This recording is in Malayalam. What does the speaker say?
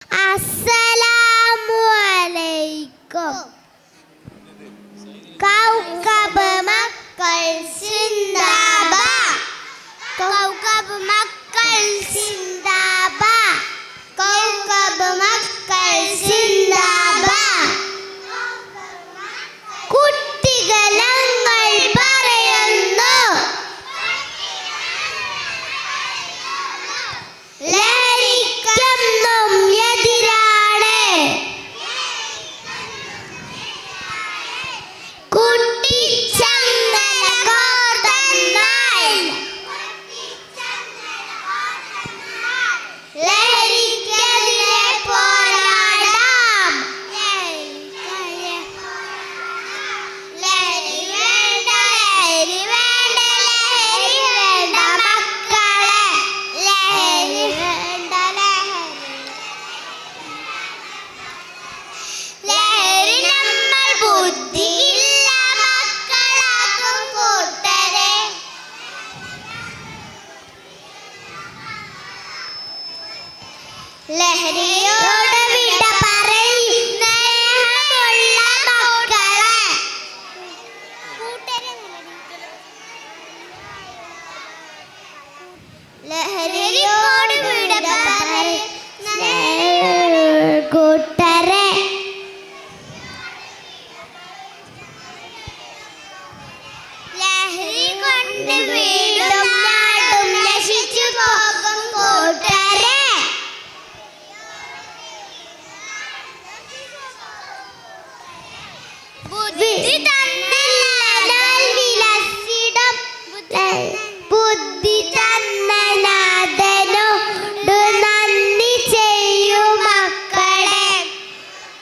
അസ്സലാമു അലൈക്കും. കൗകബ് മക്കൾ സിന്ദാബാദ്, കൗകബ് മക്കൾ സിന്ദാബാദ്, കൗകബ് മക്കൾ സിന്ദാബാദ്. കുട്ടികളങ്ങൾ പറയുന്നു ലഹരിക്കെന്നും എതിരാണ്. കുട്ടിച്ചങ്ങല കോർത്തന്നാൽ ലഹരിക്കെതിരെ പോരാടാം. ലഹരി വേണ്ട, ലഹരി വേണ്ട, ലഹരി വേണ്ട മക്കളെ, ലഹരി വേണ്ട, ലഹരി നമ്മൾ ബുദ്ധിയില്ല മക്കളാകും കൂട്ടരെ. ലഹരിയോട് വിട പറയും സ്നേഹമുള്ള മക്കളെ. ലഹരിയോട് വിട പറയും കൂട്ടരെ. ലഹരി കൊണ്ട് വീടും നാടും നശിച്ചു പോകും കൂട്ടരെ. ബുദ്ധി